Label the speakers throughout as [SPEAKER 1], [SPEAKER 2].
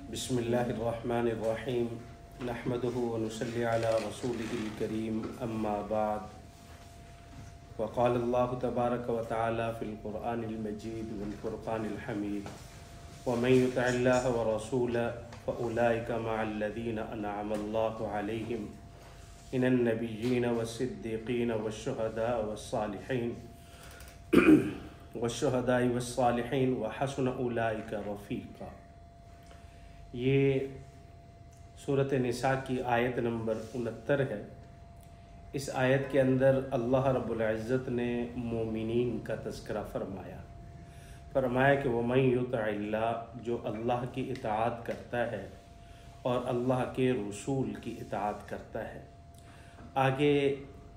[SPEAKER 1] बिस्मिल्लाहिर्रहमानिर्रहीम नहमदुहु व नुसल्ली अला रसूलिहिल करीम अम्मा बाद वक़ाल अल्लाहु तबारक व तआला फ़िल क़ुरआनिल मजीद वल फ़ुरक़ानिल हमीद व मन युति'ल्लाह व रसूलहु फ़उलाइका मअल्लज़ीना अनअम अल्लाहु अलैहिम मिनन नबिय्यीन वस्सिद्दीक़ीन वश्शुहदाኢ वस्सालिहीन व हसुन उलाइका रफ़ीक़ा। ये सूरत निसा की आयत नंबर 69 है। इस आयत के अंदर अल्लाह रब्बुल इज़्ज़त ने मोमिनीन का तज़किरा फरमाया कि वमन युति'ल्लाह, जो अल्लाह की इताअत करता है और अल्लाह के रसूल की इताअत करता है। आगे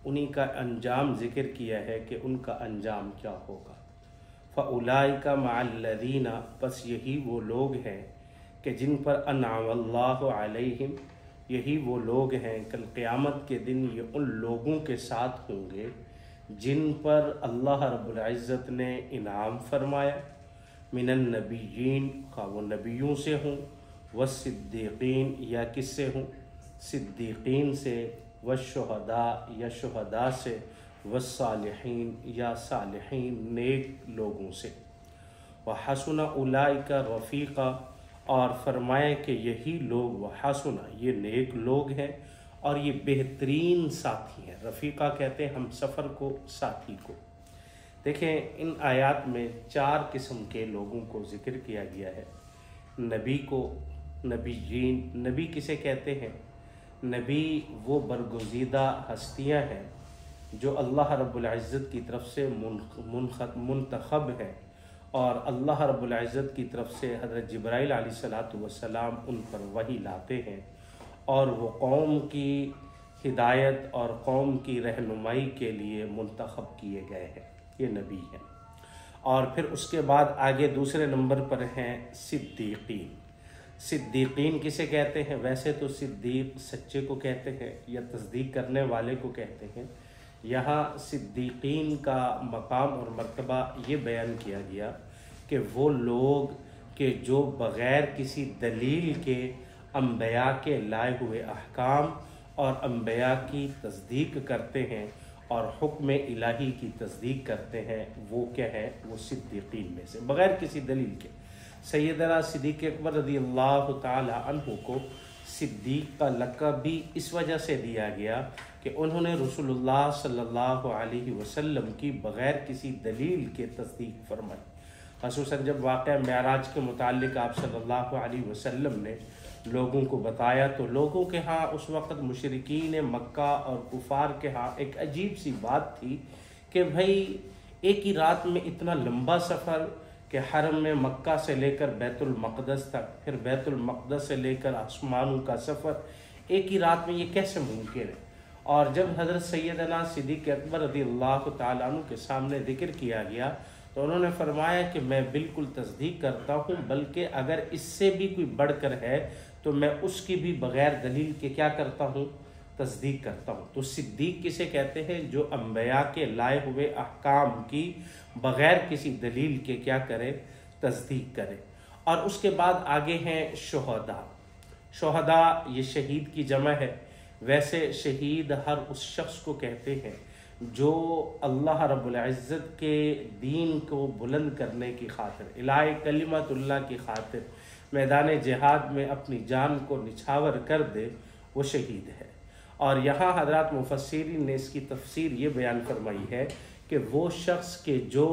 [SPEAKER 1] उन्हीं का अंजाम ज़िक्र किया है कि उनका अंजाम क्या होगा। फ़उलाइका मअल्लज़ीना, बस यही वो लोग हैं कि जिन पर अनअमल्लाहु अलैहिम, यही वो लोग हैं कल क़यामत के दिन ये उन लोगों के साथ होंगे जिन पर अल्लाह रब्बुल इज़्ज़त ने इनाम फरमाया। मिनन नबिय्यीन, खा वो नबियों से हों, वस्सिद्दीक़ीन या किससे हों, सिद्दीक़ीन से, वश्शुहदा या शुहदा से, वस्सालिहीन या सालिहीन नेक लोगों से। व हसुन उलाइका रफ़ीक़ा, और फरमाया कि यही लोग, व हसुना ये नेक लोग हैं और ये बेहतरीन साथी हैं। रफ़ीक़ा कहते हैं हम सफ़र को, साथी को। देखें, इन आयात में 4 किस्म के लोगों को ज़िक्र किया गया है। नबी को, नबीयीन, नबी किसे कहते हैं? नबी वो बरगुज़ीदा हस्तियाँ हैं जो अल्लाह रब्बुल इज़्ज़त की तरफ से मुंतखब हैं और अल्लाह रब्बुल इज़्ज़त की तरफ से हज़रत जिब्राइल अलैहिस्सलातु वस्सलाम उन पर वही लाते हैं और वो कौम की हिदायत और कौम की रहनुमाई के लिए मुंतखब किए गए हैं। ये नबी हैं। और फिर उसके बाद आगे दूसरे नंबर पर हैं सिद्दीक़ीन। सिद्दीक़ीन किसे कहते हैं? वैसे तो सिद्दीक़ सच्चे को कहते हैं या तस्दीक करने वाले को कहते हैं। यहाँ सिद्दीक़ीन का मकाम और मर्तबा ये बयान किया गया कि वो लोग के जो बग़ैर किसी दलील के अंबिया के लाए हुए अहकाम और अंबिया की तस्दीक करते हैं और हुक्म इलाही की तस्दीक करते हैं, वो क्या है? वो सिद्दीक़ीन में से, बग़ैर किसी दलील के। सैयदना सिद्दीक़ अकबर रज़ियल्लाहु ताला अन्हु को सिद्दीक़ का लक़ब भी इस वजह से दिया गया कि उन्होंने रसूलुल्लाह सल्लल्लाहु अलैहि वसल्लम की बग़ैर किसी दलील के तस्दीक फरमाई। ख़ुसूसन जब वाक़या मेराज के मुताल्लिक़ आप सल्लल्लाहु अलैहि वसल्लम ने लोगों को बताया तो लोगों के यहाँ उस वक़्त मुशरिकीन मक्का और कुफ़ार के यहाँ एक अजीब सी बात थी कि भाई एक ही रात में इतना लंबा सफ़र कि हरम में मक्का से लेकर बैतुल मक़दस तक, फिर बैतुल मक़दस से लेकर आसमानों का सफ़र एक ही रात में, ये कैसे मुमकिन है? और जब हज़रत सैयदना सिद्दीक़ अकबर रज़ियल्लाहु ताला अन्हु के सामने ज़िक्र किया गया तो उन्होंने फरमाया कि मैं बिल्कुल तस्दीक करता हूँ, बल्कि अगर इससे भी कोई बढ़कर है तो मैं उसकी भी बग़ैर दलील के क्या करता हूँ? तस्दीक करता हूँ। तो सिद्दीक़ किसे कहते हैं? जो अंबिया के लाए हुए अहकाम की बग़ैर किसी दलील के क्या करे? तस्दीक करे। और उसके बाद आगे हैं शुहदा। शुहदा ये शहीद की जमा है। वैसे शहीद हर उस शख्स को कहते हैं जो अल्लाह रब्बुल इज़्ज़त के दीन को बुलंद करने की खातिर, इलाही कलिमतुल्लाह की खातिर मैदान जिहाद में अपनी जान को निछावर कर दे, वो शहीद है। और यहाँ हज़रात मुफस्सिरीन ने इसकी तफसीर ये बयान फरमाई है कि वो शख्स के जो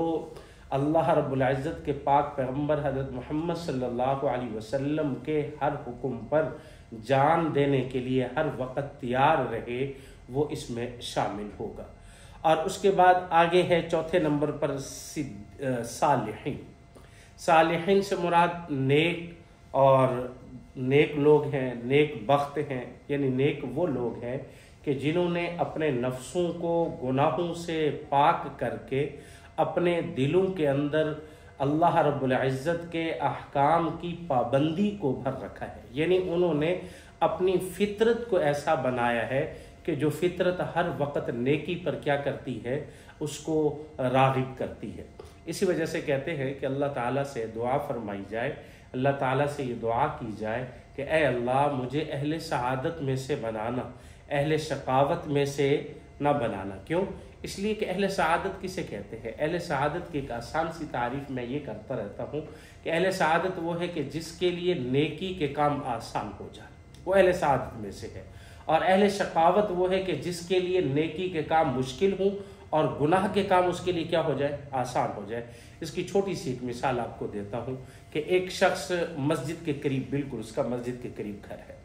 [SPEAKER 1] अल्लाह रब्बुल इज़्ज़त के पाक पैगम्बर हज़रत मोहम्मद सल्लल्लाहु अलैहि वसल्लम के हर हुक्म पर जान देने के लिए हर वक़्त तैयार रहे, वो इसमें शामिल होगा। और उसके बाद आगे है चौथे नंबर पर सालिहीन। सालिहीन से मुराद नेक और नेक लोग हैं, नेक बख्त हैं, यानी नेक वो लोग हैं कि जिन्होंने अपने नफ्सों को गुनाहों से पाक करके अपने दिलों के अंदर अल्लाह रब्बुल इज़्ज़त के अहकाम की पाबंदी को भर रखा है। यानी उन्होंने अपनी फितरत को ऐसा बनाया है कि जो फितरत हर वक़्त नेकी पर क्या करती है? उसको राग़िब करती है। इसी वजह से कहते हैं कि अल्लाह ताला से दुआ फरमाई जाए, अल्लाह ताला से ये दुआ की जाए कि ए अल्लाह मुझे अहले सआदत में से बनाना, अहले शकावत में से ना बनाना। क्यों? इसलिए कि अहले सआदत किसे कहते हैं? अहले सआदत की एक आसान सी तारीफ मैं ये करता रहता हूँ कि अहले सआदत वो है कि जिसके लिए नेकी के काम आसान हो जाए, वो अहले सआदत में से है। और अहले शकावत वो है कि जिसके लिए नेकी के काम मुश्किल हों और गुनाह के काम उसके लिए क्या हो जाए? आसान हो जाए। इसकी छोटी सी एक मिसाल आपको देता हूँ कि एक शख्स मस्जिद के करीब, बिल्कुल उसका मस्जिद के करीब घर है।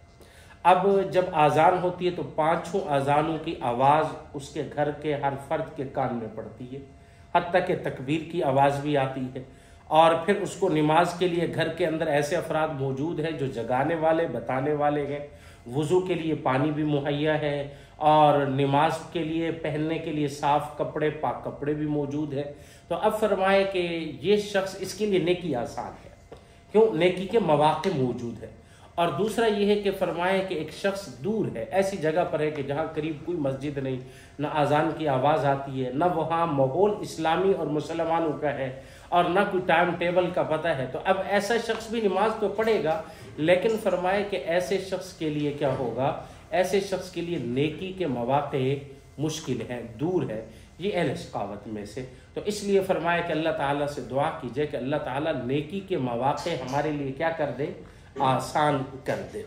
[SPEAKER 1] अब जब आज़ान होती है तो पांचों आज़ानों की आवाज़ उसके घर के हर फर्द के कान में पड़ती है, हत्ता कि तकबीर की आवाज़ भी आती है। और फिर उसको नमाज के लिए घर के अंदर ऐसे अफराद मौजूद हैं जो जगाने वाले, बताने वाले हैं। वुज़ू के लिए पानी भी मुहैया है और नमाज के लिए पहनने के लिए साफ़ कपड़े, पाक कपड़े भी मौजूद है। तो अब फरमाए कि ये शख्स, इसके लिए नेकी आसान है। क्यों? नेकी के मौक़े मौजूद है। और दूसरा ये है कि फरमाए कि एक शख्स दूर है, ऐसी जगह पर है कि जहाँ करीब कोई मस्जिद नहीं, ना अजान की आवाज़ आती है, ना वहाँ माहौल इस्लामी और मुसलमानों का है, और ना कोई टाइम टेबल का पता है। तो अब ऐसा शख्स भी नमाज तो पढ़ेगा, लेकिन फरमाए कि ऐसे शख्स के लिए क्या होगा? ऐसे शख्स के लिए नेकी के मौक़े मुश्किल हैं, दूर है, ये अहले शकावत में से। तो इसलिए फरमाया कि अल्लाह ताला से दुआ कीजिए कि अल्लाह ताला नेकी के मौक़े हमारे लिए क्या कर दे? आसान कर दे।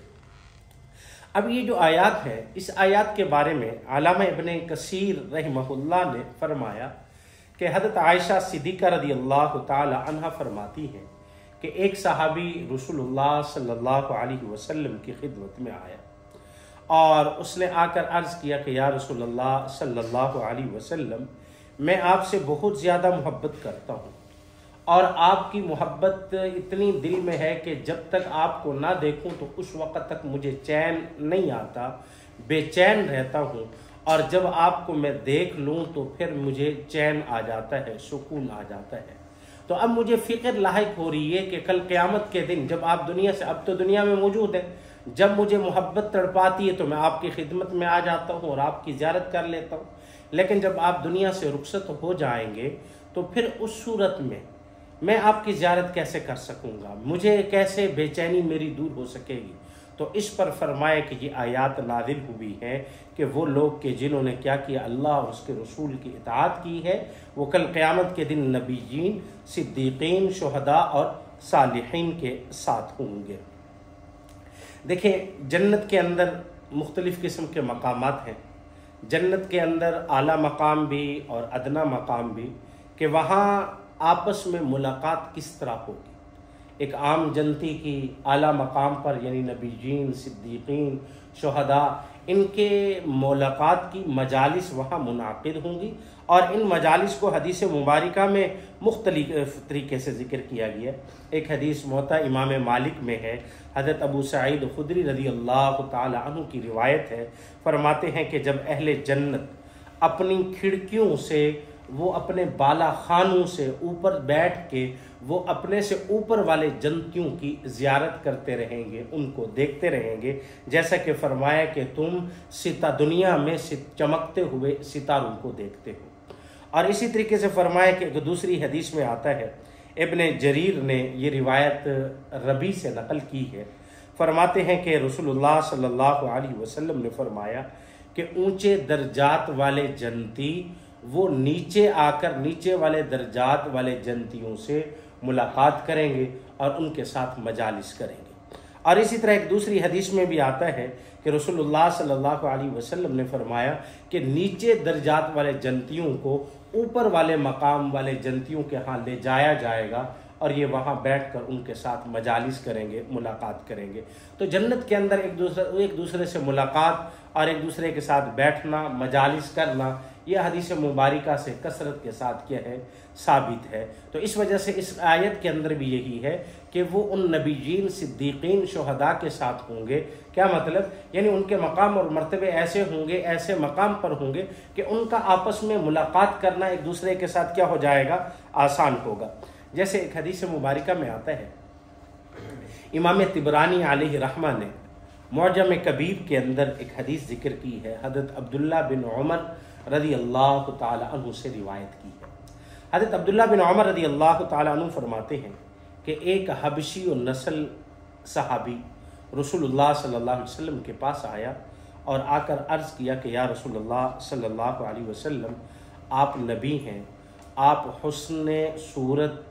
[SPEAKER 1] अब ये जो आयत है, इस आयत के बारे में अल्लामा इब्ने कसीर रहमहुल्लाह ने फरमाया कि हज़रत आयशा सिद्दीक़ा रज़ियल्लाहु ताला अन्हा फरमाती हैं कि एक सहाबी रसूलुल्लाह सल्लल्लाहु अलैहि वसल्लम की खिदमत में आया और उसने आकर अर्ज़ किया कि या रसूलल्लाह सल्लल्लाहु अलैहि वसल्लम, मैं आपसे बहुत ज़्यादा मोहब्बत करता हूँ और आपकी मोहब्बत इतनी दिल में है कि जब तक आपको ना देखूं तो उस वक़्त तक मुझे चैन नहीं आता, बेचैन रहता हूं, और जब आपको मैं देख लूं तो फिर मुझे चैन आ जाता है, सुकून आ जाता है। तो अब मुझे फ़िक्र लाहिक हो रही है कि कल क़यामत के दिन जब आप दुनिया से, अब तो दुनिया में मौजूद है, जब मुझे मोहब्बत तड़पाती है तो मैं आपकी खिदमत में आ जाता हूँ और आपकी ज़ियारत कर लेता हूँ, लेकिन जब आप दुनिया से रुखसत हो जाएंगे तो फिर उस सूरत में मैं आपकी ज़ियारत कैसे कर सकूँगा? मुझे कैसे बेचैनी मेरी दूर हो सकेगी? तो इस पर फरमाया कि ये आयत नाज़िल हुई है कि वो लोग के जिन्होंने क्या किया? अल्लाह और उसके रसूल की इताअत की है, वो कल क़यामत के दिन नबीयीन, सिद्दीक़ीन, शुहदा और सालिहीन के साथ होंगे। देखिए, जन्नत के अंदर मुख्तलिफ़ किस्म के मकामात हैं। जन्नत के अंदर आला मकाम भी और अदना मकाम भी, कि वहाँ आपस में मुलाकात किस तरह होगी। एक आम जनती की आला मकाम पर, यानी नबीयीन, सिद्दीक़ीन, शुहदा, इनके मुलाकात की मजालिस वहाँ मुनाक़िद होंगी और इन मजालिस को हदीस मुबारका में मुख्तलिफ तरीके से ज़िक्र किया गया। एक हदीस मुअत्ता इमाम मालिक में है, हज़रत अबू सईद खुदरी रज़ियल्लाहु ताला अन्हु की रिवायत है। फरमाते हैं कि जब अहले जन्नत अपनी खिड़कियों से, वो अपने बाला खानों से ऊपर बैठ के वो अपने से ऊपर वाले जन्नतियों की ज़ियारत करते रहेंगे, उनको देखते रहेंगे, जैसा कि फरमाया कि तुम दुनिया में चमकते हुए सितारों को देखते हो। और इसी तरीके से फरमाया कि दूसरी हदीस में आता है, इब्ने जरीर ने ये रिवायत रबी से नकल की है। फरमाते हैं कि रसूलुल्लाह सल्लल्लाहु अलैहि वसल्लम ने फरमाया कि ऊंचे दर्जात वाले जन्नती वो नीचे आकर नीचे वाले दर्जात वाले जन्नतियों से मुलाकात करेंगे और उनके साथ मजालिस करेंगे। और इसी तरह एक दूसरी हदीस में भी आता है कि रसूलुल्लाह सल्लल्लाहु अलैहि वसल्लम ने फरमाया कि नीचे दर्जात वाले जन्नतियों को ऊपर वाले मकाम वाले जन्नतियों के यहाँ ले जाया जाएगा और ये वहाँ बैठकर उनके साथ मजालिस करेंगे, मुलाकात करेंगे। तो जन्नत के अंदर एक दूसरे से मुलाकात और एक दूसरे के साथ बैठना, मजालिस करना, यह हदीस मुबारका से कसरत के साथ क्या है? साबित है। तो इस वजह से इस आयत के अंदर भी यही है कि वो उन नबीयीन, सिद्दीक़ीन, शुहदा के साथ होंगे। क्या मतलब? यानी उनके मकाम और मर्तबे ऐसे होंगे, ऐसे मकाम पर होंगे कि उनका आपस में मुलाकात करना एक दूसरे के साथ क्या हो जाएगा? आसान होगा। जैसे एक हदीस मुबारका में आता है, इमाम तिबरानी अलैहि रहमा ने मुअज्जम कबीर के अंदर एक हदीस जिक्र की है, हज़रत अब्दुल्ला बिन उमर रज़ियल्लाहु ताला अन्हु से रिवायत की है। हज़रत अब्दुल्ला बिन उमर रज़ियल्लाहु ताला अन्हु फरमाते हैं कि एक हबशी और नस्ल सहाबी रसूलुल्लाह सल्लल्लाहु अलैहि वसल्लम के पास आया और आकर अर्ज़ किया कि या रसूलुल्लाह सल्लल्लाहु अलैहि वसल्लम, आप नबी हैं, आप हुस्न सूरत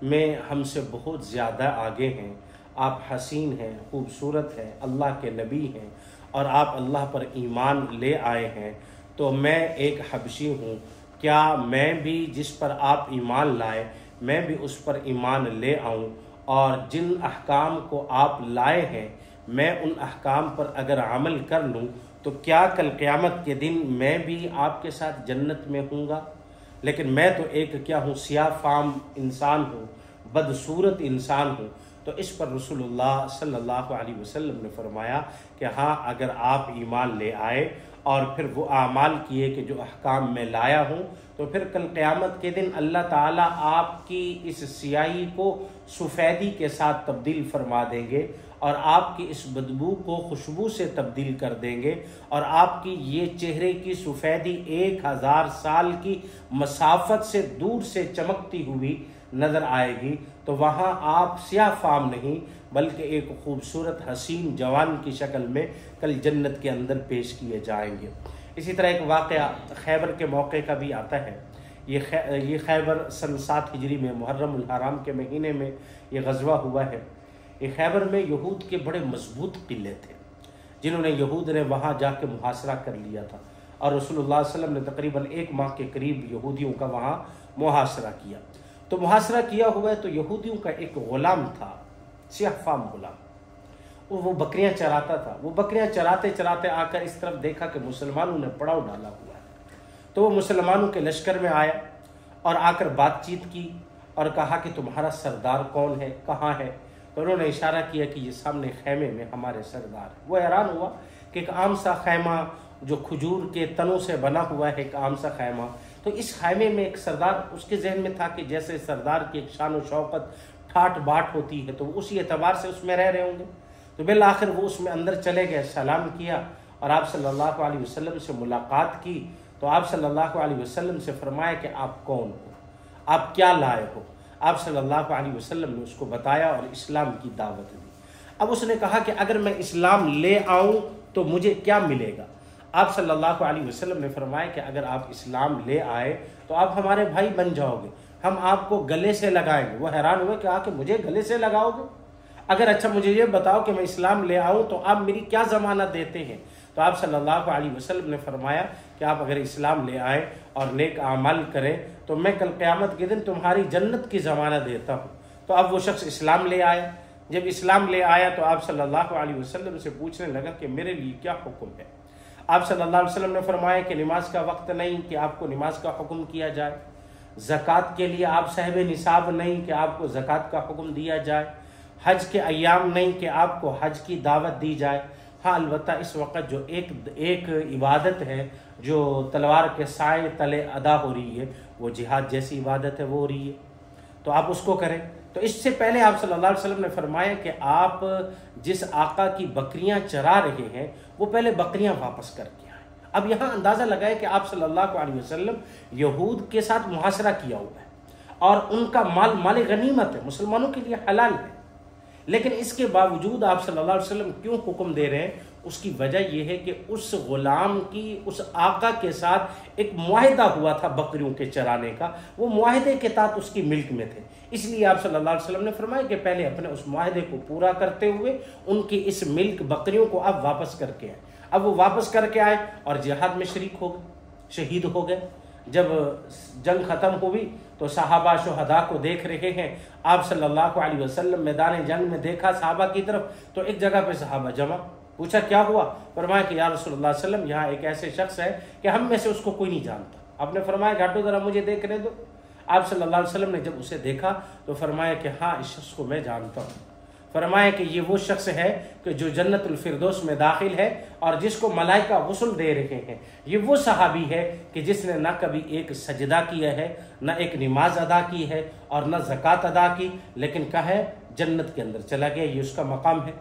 [SPEAKER 1] में हमसे बहुत ज़्यादा आगे हैं, आप हसीन हैं, खूबसूरत हैं, अल्लाह के नबी हैं और आप अल्लाह पर ईमान ले आए हैं। तो मैं एक हबशी हूँ, क्या मैं भी जिस पर आप ईमान लाए मैं भी उस पर ईमान ले आऊँ, और जिन अहकाम को आप लाए हैं मैं उन अहकाम पर अगर अमल कर लूँ तो क्या कल क़यामत के दिन मैं भी आपके साथ जन्नत में हूँगा? लेकिन मैं तो एक क्या हूँ, सियाह फाम इंसान हूँ, बदसूरत इंसान हूँ। तो इस पर रसूलुल्लाह सल्लल्लाहु अलैहि वसल्लम ने फरमाया कि हाँ, अगर आप ईमान ले आए और फिर वो आमाल किए कि जो अहकाम मैं लाया हूँ, तो फिर कल क़यामत के दिन अल्लाह ताला आपकी इस सियाही को सफ़ेदी के साथ तब्दील फरमा देंगे और आपकी इस बदबू को खुशबू से तब्दील कर देंगे और आपकी ये चेहरे की सफ़ेदी 1000 साल की मसाफत से दूर से चमकती हुई नज़र आएगी। तो वहाँ आप सियाह फाम नहीं बल्कि एक खूबसूरत हसीन जवान की शक्ल में कल जन्नत के अंदर पेश किए जाएंगे। इसी तरह एक वाक़या खैबर के मौके का भी आता है। ये खैबर सन 7 हिजरी में मुहर्रमुल हराम के महीने में ये गज़वा हुआ है। ये खैबर में यहूद के बड़े मजबूत किले थे जिन्होंने यहूद ने वहाँ जाके मुहासरा कर लिया था और रसूलुल्लाह सल्लल्लाहु अलैहि वसल्लम ने तकरीबन 1 माह के करीब यहूदियों का वहाँ मुहासरा किया। तो मुहासरा किया हुआ है तो यहूदियों का एक ग़ुलाम था, सियाह फाम ग़ुलाम, वो बकरियां चराता था। वो बकरियां चराते चराते आकर इस तरफ देखा कि मुसलमानों ने पड़ाव डाला हुआ है। तो वो मुसलमानों के लश्कर में आया और आकर बातचीत की और कहा कि तुम्हारा सरदार कौन है, कहाँ है? तो उन्होंने इशारा किया कि ये सामने खैमे में हमारे सरदार। वो हैरान हुआ कि एक आम सा खैमा जो खजूर के तनों से बना हुआ है, एक आम सा खैमा, तो इस खैमे में एक सरदार, उसके जहन में था कि जैसे सरदार की एक शान और शौकत ठाट बाट होती है तो उसी एतबार से उसमें रह रहे होंगे। तो बिल आखिर वो उसमें अंदर चले गए, सलाम किया और आप सल्लल्लाहु अलैहि वसल्लम से मुलाकात की। तो आप सल्लल्लाहु अलैहि वसल्लम से फरमाया कि आप कौन हो, आप क्या लाए हो? आप सल्लल्लाहु अलैहि वसल्लम ने उसको बताया और इस्लाम की दावत दी। अब उसने कहा कि अगर मैं इस्लाम ले आऊं तो मुझे क्या मिलेगा? आप सल्लल्लाहु अलैहि वसल्लम ने फरमाया कि अगर आप इस्लाम ले आए तो आप हमारे भाई बन जाओगे, हम आपको गले से लगाएंगे। वो हैरान हुए कि आके मुझे गले से लगाओगे? अगर अच्छा मुझे ये बताओ कि मैं इस्लाम ले आऊँ तो आप मेरी क्या ज़मानत देते हैं? तो आप सल्लल्लाहु अलैहि वसल्लम ने फरमाया कि आप अगर इस्लाम ले आए और नेक अमल करें तो मैं कल क़यामत के दिन तुम्हारी जन्नत की ज़मानत देता हूँ। तो अब वो शख्स इस्लाम ले आया। जब इस्लाम ले आया तो आप सल्लल्लाहु अलैहि वसल्लम से पूछने लगा कि मेरे लिए क्या हुक्म है? आप सल्लल्लाहु अलैहि वसल्लम ने फरमाया कि नमाज का वक्त नहीं कि आपको नमाज का हुक्म किया जाए, ज़कात के लिए आप साहिब निसाब नहीं कि आपको ज़कात का हुक्म दिया जाए, हज के अय्याम नहीं कि आपको हज की दावत दी जाए। हाँ, अलबत्ता इस वक्त जो एक इबादत है जो तलवार के साए तले अदा हो रही है, वो जिहाद जैसी इबादत है, वो हो रही है, तो आप उसको करें। तो इससे पहले आप सल्लल्लाहु अलैहि वसल्लम ने फरमाया कि आप जिस आका की बकरियां चरा रहे हैं वो पहले बकरियां वापस करके आए। अब यहाँ अंदाज़ा लगाए कि आप सल्लल्लाहु अलैहि वसल्लम यहूद के साथ मुहासरा किया हुआ है और उनका माल गनीमत है, मुसलमानों के लिए हलाल है, लेकिन इसके बावजूद आप सल्लल्लाहु अलैहि वसल्लम क्यों हुक्म दे रहे हैं? उसकी वजह यह है कि उस गुलाम की उस आका के साथ एक मुआहिदा हुआ था बकरियों के चराने का, वो मुआहिदे के तहत उसकी मिल्क में थे। इसलिए आप सल्लल्लाहु अलैहि वसल्लम ने फरमाया कि पहले अपने उस मुआहिदे को पूरा करते हुए उनकी इस मिल्क बकरियों को आप वापस करके आए। अब वो वापस करके आए और जिहाद में शरीक हो गए, शहीद हो गए। जब जंग ख़त्म हुई तो सहाबा शुहदा को देख रहे हैं। आप सल्लल्लाहु अलैहि वसल्लम मैदान जंग में देखा सहाबा की तरफ तो एक जगह पे सहाबा जमा, पूछा क्या हुआ? फरमाया कि या रसूलुल्लाह सल्लल्लाहु अलैहि वसल्लम, यहाँ एक ऐसे शख्स है कि हम में से उसको कोई नहीं जानता। आपने फरमाया घाटो ज़रा मुझे देखने दो। आप सल्लल्लाहु अलैहि वसल्लम ने जब उसे देखा तो फरमाया कि हाँ, इस शख्स को मैं जानता हूँ। फरमाया कि ये वो शख्स है कि जो जन्नतुल फिरदौस में दाखिल है और जिसको मलाइका गुस्ल दे रहे हैं। ये वो सहाबी है कि जिसने ना कभी एक सजदा किया है, ना एक नमाज अदा की है और ना ज़कात अदा की, लेकिन क्या है, जन्नत के अंदर चला गया। ये उसका मकाम है।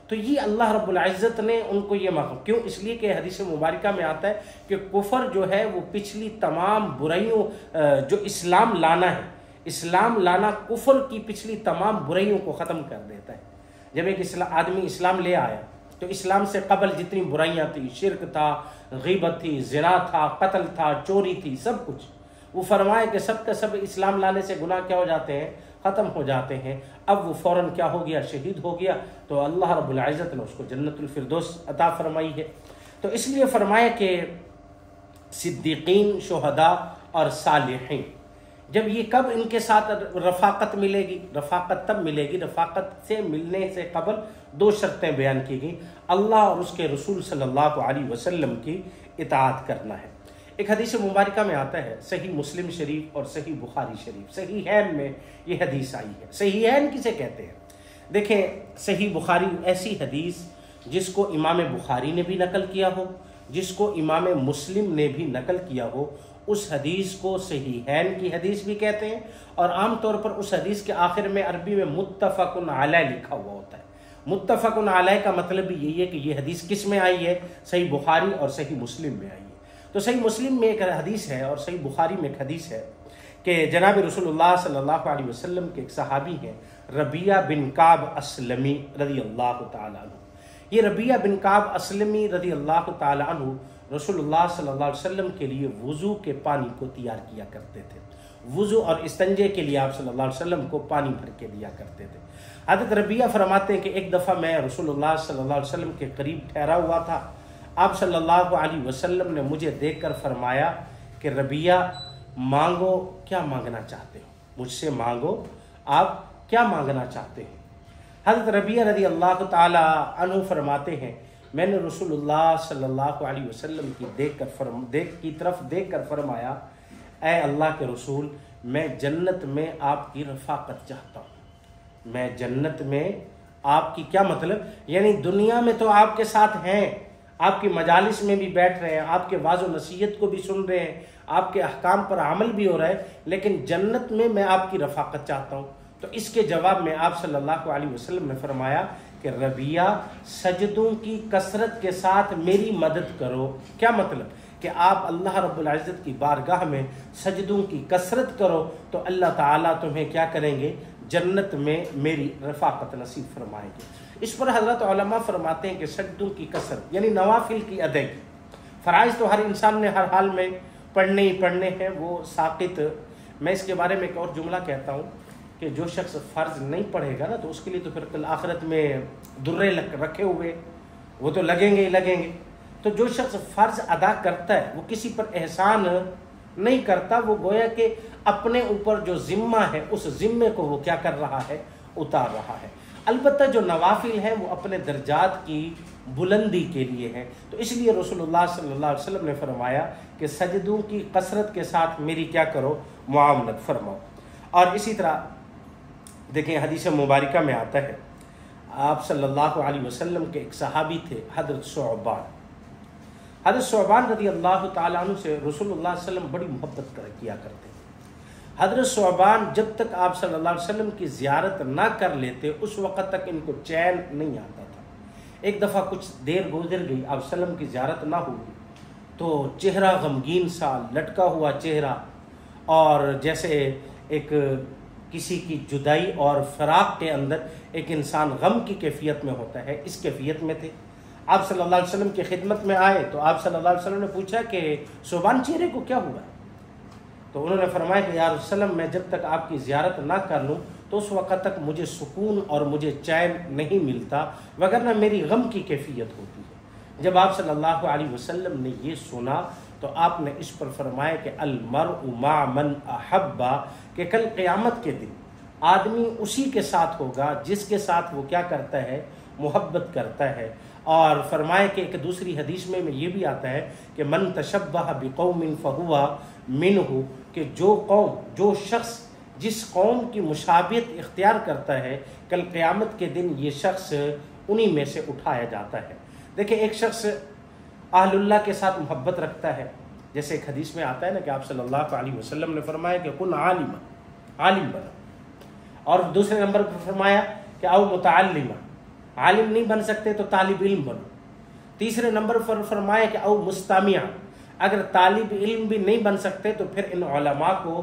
[SPEAKER 1] तो ये अल्लाह रब्बुल इज़्ज़त ने उनको ये मकाम, क्यों? इसलिए कि हदीस मुबारका में आता है कि कुफर जो है वो पिछली तमाम बुराइयों जो इस्लाम लाना है, इस्लाम लाना कुफर की पिछली तमाम बुराइयों को ख़त्म कर देता है। जब एक आदमी इस्लाम ले आया तो इस्लाम से कबल जितनी बुराइयां थी, शिरक था, ग़ीबत थी, ज़िना था, कत्ल था, चोरी थी, सब कुछ, वो फरमाए कि सब का सब इस्लाम लाने से गुनाह क्या हो जाते हैं, ख़त्म हो जाते हैं। अब वो फ़ौरन क्या हो गया, शहीद हो गया। तो अल्लाह रब्बुल इज़्ज़त ने उसको जन्नतुल फिरदौस अता फरमाई है। तो इसलिए फरमाया कि सिद्दीकीन, शुहदा और सालिहीन, जब ये कब इनके साथ रफ़ाकत मिलेगी, रफ़ाकत तब मिलेगी, रफ़ाकत से मिलने से कबल दो शर्तें बयान की गई। अल्लाह और उसके रसूल सल्लल्लाहु अलैहि वसल्लम की इताअत करना है। एक हदीस मुबारका में आता है, सही मुस्लिम शरीफ और सही बुखारी शरीफ, सही हैन में ये हदीस आई है। सही हैन किसे कहते हैं? देखें, सही बुखारी ऐसी हदीस जिसको इमाम बुखारी ने भी नकल किया हो, जिसको इमाम मुस्लिम ने भी नकल किया हो, उस हदीस को सही हैन की हदीस भी कहते हैं। और आम तौर पर उस हदीस के आखिर में अरबी में मुत्तफ़क़ुन अलैह लिखा हुआ होता है। मुत्तफ़क़ुन अलैह का मतलब भी यही है कि ये हदीस किस में आई है, सही बुखारी और सही मुस्लिम में आई है। तो सही मुस्लिम में एक हदीस है और सही बुखारी में एक हदीस है कि जनाब रसूलुल्लाह सल्लल्लाहु अलैहि वसल्लम के एक सहाबी हैं, रबिया बिन काब अस्लमी रज़ी अल्लाह तआला अन्हु। ये रबिया बिन काब अस्लमी रज़ी अल्लाह तआला अन्हु रसूलुल्लाह सल्लल्लाहु अलैहि वसल्लम के लिए वुज़ू के पानी को तैयार किया करते थे। वुज़ू और इस्तंजे के लिए आप सल्लल्लाहु अलैहि वसल्लम को पानी भर के दिया करते थे। हज़रत रबिया फरमाते हैं कि एक दफ़ा मैं रसूलुल्लाह सल्लल्लाहु अलैहि वसल्लम के करीब ठहरा हुआ था। आप सल्लल्लाहु अलैहि वसल्लम ने मुझे देखकर फरमाया कि रबिया, मांगो, क्या मांगना चाहते हो, मुझसे मांगो, आप क्या मांगना चाहते हैं। हज़रत रबिया रज़ी अल्लाह तआला अन्हु फरमाते हैं, मैंने रसूलुल्लाह सल्लल्लाहु अलैहि वसल्लम की तरफ देखकर फरमाया, ऐ अल्लाह के रसूल, मैं जन्नत में आपकी रफ़ाकत चाहता हूँ। मैं जन्नत में आपकी, क्या मतलब, यानी दुनिया में तो आपके साथ हैं, आपकी मजालिस में भी बैठ रहे हैं, आपके वाज़ो नसीहत को भी सुन रहे हैं, आपके अहकाम पर अमल भी हो रहा है, लेकिन जन्नत में मैं आपकी रफ़ाकत चाहता हूँ। तो इसके जवाब में आप सल्लल्लाहु अलैहि वसल्लम ने फरमाया कि रबिया, सजदों की कसरत के साथ मेरी मदद करो। क्या मतलब कि आप अल्लाह रब्बुल इज़्ज़त की बारगाह में सजदों की कसरत करो तो अल्लाह ताला तुम्हें क्या करेंगे, जन्नत में मेरी रफ़ाकत नसीब फरमाएंगे। इस पर हज़रत उलमा फरमाते हैं कि सजदों की कसरत यानी नवाफिल की अदायगी। फ़राइज़ तो हर इंसान ने हर हाल में पढ़ने ही पढ़ने हैं, वो साक़ित। मैं इसके बारे में एक और जुमला कहता हूँ कि जो शख्स फ़र्ज़ नहीं पढ़ेगा ना, तो उसके लिए तो फिर कल आखिरत में दुर्रे रखे हुए, वो तो लगेंगे ही लगेंगे। तो जो शख्स फ़र्ज़ अदा करता है वो किसी पर एहसान नहीं करता, वो गोया कि अपने ऊपर जो ज़िम्मा है उस ज़िम्मे को वो क्या कर रहा है, उतार रहा है। अलबत्ता जो नवाफिल है वो अपने दर्जात की बुलंदी के लिए है। तो इसलिए रसूलुल्लाह सल्लल्लाहु अलैहि वसल्लम ने फरमाया कि सजदों की कसरत के साथ मेरी क्या करो, मुआमलत फरमाओ। और इसी तरह देखें, हदीस मुबारका में आता है, आप सल्लल्लाहु अलैहि वसल्लम के एक सहाबी थे हज़रत सुअबान। हज़रत सुअबान रज़ी अल्लाह तआला अन्हु से रसूलुल्लाह सल्लल्लाहु अलैहि वसल्लम बड़ी मोहब्बत किया करते। हज़रत सुअबान जब तक आप सल्लल्लाहु अलैहि वसल्लम की ज़ियारत ना कर लेते उस वक़्त तक इनको चैन नहीं आता था। एक दफ़ा कुछ देर गुजर गई, आप सल्लम की ज़ियारत ना हुई तो चेहरा गमगीन सा, लटका हुआ चेहरा, और जैसे एक किसी की जुदाई और फ़राक़ के अंदर एक इंसान गम की कैफियत में होता है, इस कैफियत में थे। आप सल्लल्लाहु अलैहि वसल्लम की खिदमत में आए तो आप सल्लल्लाहु अलैहि वसल्लम ने पूछा कि सुअबान, चेहरे को क्या हुआ? तो उन्होंने फरमाया कि या रसूल अल्लाह, मैं जब तक आपकी ज़ियारत ना कर लूँ तो उस वक़्त तक मुझे सुकून और मुझे चैन नहीं मिलता, वगरना मेरी गम की कैफियत होती है। जब आप सल्लल्लाहु अलैहि वसल्लम ने ये सुना तो आपने इस पर फरमाया कि अल मरउ मा मन अहब्बा, कि कल क़यामत के दिन आदमी उसी के साथ होगा जिसके साथ वो क्या करता है, मोहब्बत करता है। और फरमाया कि एक दूसरी हदीस में ये भी आता है कि मन तशब्बह बिक़ौमिन फहुवा मिनहु, कि जो कौम, जो शख्स जिस कौम की मुशाबियत इख्तियार करता है, कल क़यामत के दिन ये शख्स उन्हीं में से उठाया जाता है। देखिए, एक शख्स अहलुल्लाह के साथ मोहब्बत रखता है, जैसे एक हदीस में आता है ना कि आप सल्लल्लाहु अलैहि वसल्लम ने फरमाया कि कुन आलिमा, आलिम बनो, और दूसरे नंबर पर फरमाया कि आओ मुतअल्लिमा, आलिम नहीं बन सकते तो तालिब इल्म बनो। तीसरे नंबर पर फरमाया कि आओ मुस्तमिया, अगर तालिब इल्म भी नहीं बन सकते तो फिर इन उलमा को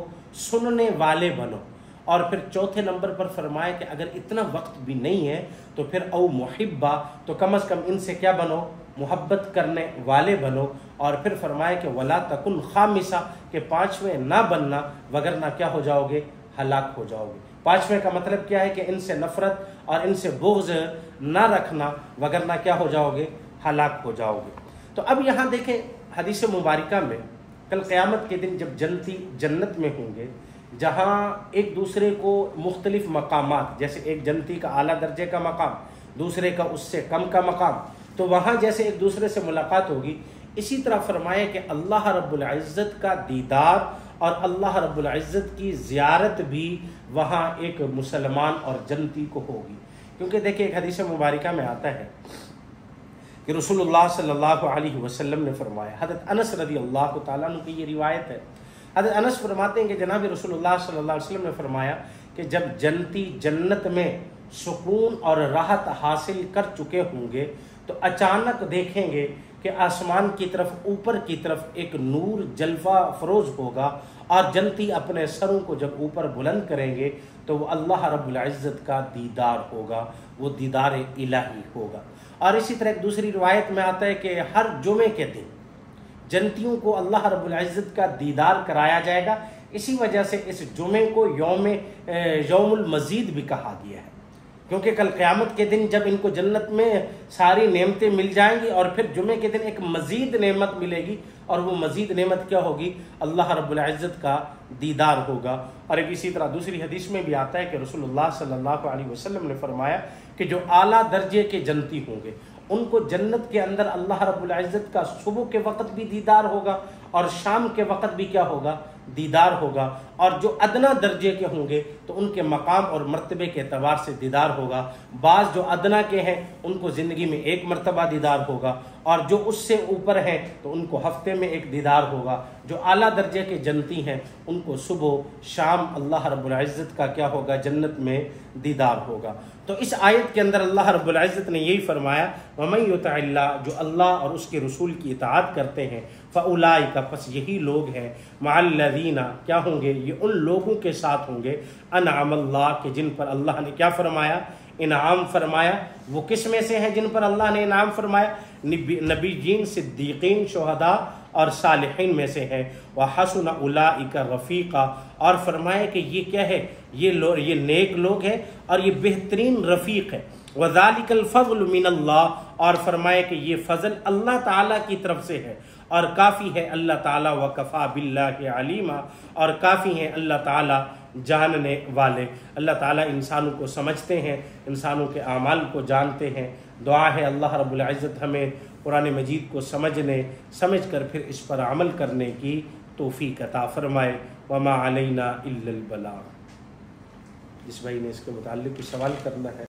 [SPEAKER 1] सुनने वाले बनो। और फिर चौथे नंबर पर फरमाया कि अगर इतना वक्त भी नहीं है तो फिर औ मुहिब्बा, तो कम अज़ कम इनसे क्या बनो, मोहब्बत करने वाले बनो। और फिर फरमाया कि वला तकुन खामिसा, के पांचवें ना बनना वगरना क्या हो जाओगे, हलाक हो जाओगे। पांचवें का मतलब क्या है कि इनसे नफरत और इनसे बुग़्ज़ ना रखना वगरना क्या हो जाओगे, हलाक हो जाओगे। तो अब यहाँ देखें हदीस मुबारका में कल क़यामत के दिन जब जनती जन्नत में होंगे, जहाँ एक दूसरे को मुख्तलिफ मकामात, जैसे एक जनती का आला दर्जे का मकाम, दूसरे का उससे कम का मकाम, तो वहाँ जैसे एक दूसरे से मुलाकात होगी, इसी तरह फरमाया कि अल्लाह रब्बुल इज़्ज़त का दीदार और अल्लाह रब्बुल इज़्ज़त की ज़ियारत भी वहाँ एक मुसलमान और जनती को होगी। क्योंकि देखिए एक हदीस मुबारका में आता है कि रसूलुल्लाह सल्लल्लाहु अलैहि वसल्लम ने फरमाया, हज़रत अनस रज़ी अल्लाह तआला अन्हु की ये रिवायत है, हज़रत अनस फरमाते हैं कि जनाब रसूलुल्लाह सल्लल्लाहु अलैहि वसल्लम ने फरमाया कि जब जनती जन्नत में सुकून और राहत हासिल कर चुके होंगे तो अचानक देखेंगे कि आसमान की तरफ, ऊपर की तरफ एक नूर जलवा फरोज होगा, और जनती अपने सरों को जब ऊपर बुलंद करेंगे तो वो अल्लाह रब्बुल इज़्ज़त का दीदार होगा, वो दीदार इलाही होगा। और इसी तरह एक दूसरी रिवायत में आता है कि हर जुमे के दिन जनतियों को अल्लाह रब्बुल इज़्ज़त का दीदार कराया जाएगा। इसी वजह से इस जुमे को यौमुल मजीद भी कहा गया है, क्योंकि कल क़यामत के दिन जब इनको जन्नत में सारी नेमतें मिल जाएंगी और फिर जुमे के दिन एक मजीद नेमत मिलेगी, और वो मजीद नेमत क्या होगी, अल्लाह रब्बुल इज़्ज़त का दीदार होगा। और एक इसी तरह दूसरी हदीस में भी आता है कि रसूलुल्लाह सल्लल्लाहु अलैहि वसल्लम ने फरमाया कि जो आला दर्जे के जनती होंगे उनको जन्नत के अंदर अल्लाह रब्बुल इज़्ज़त का सुबह के वक़्त भी दीदार होगा और शाम के वक़्त भी क्या होगा, दीदार होगा। और जो अदना दर्जे के होंगे तो उनके मकाम और मर्तबे के एतबार से दीदार होगा। बाज़ जो अदना के हैं उनको ज़िंदगी में एक मरतबा दीदार होगा, और जो उससे ऊपर हैं तो उनको हफ्ते में एक दीदार होगा। जो आला दर्जे के जनती हैं उनको सुबह शाम अल्लाह रब्बुल इज़्ज़त का क्या होगा, जन्नत में दीदार होगा। तो इस आयत के अंदर अल्लाह रब्बुल इज़्ज़त ने यही फरमाया, वमन युतिइल्लाह, जो अल्लाह और उसके रसूल की इताअत करते हैं, फ़उलाइका, पस यही लोग हैं, मअल्लज़ीना, क्या होंगे, ये उन लोगों के साथ होंगे, अनअमल्लाह, के जिन पर अल्लाह ने क्या फरमाया, इनाम फरमाया। वो किस में से हैं जिन पर अल्लाह ने इनाम फरमाया, नबीयीन, सिद्दीकीन, शुहदा और सालिहीन में से है। व हसुन उलाइका रफ़ीक़ा, और फरमाया कि ये क्या है, ये नेक लोग हैं और ये बेहतरीन रफ़ीक है। वज़ालिकल फ़ज़्लु मिनल्लाह, और फरमाया कि ये फ़ज़ल अल्लाह ताला की तरफ से है, और काफ़ी है अल्लाह ताला, व कफ़ा बिल्लाहि अलीमा, और काफ़ी है अल्लाह ताला जानने वाले। अल्लाह ताला इंसानों को समझते हैं, इंसानों के आमाल को जानते हैं। दुआ है अल्लाह रब्बुल इज़्ज़त हमें कुरान मजीद को समझ कर फिर इस पर अमल करने की तौफ़ीक़ अता फ़रमाए। वमा अलैना इल्लल बलाग। जिस भाई ने इसके मुताल्लिक़ कुछ सवाल करना है।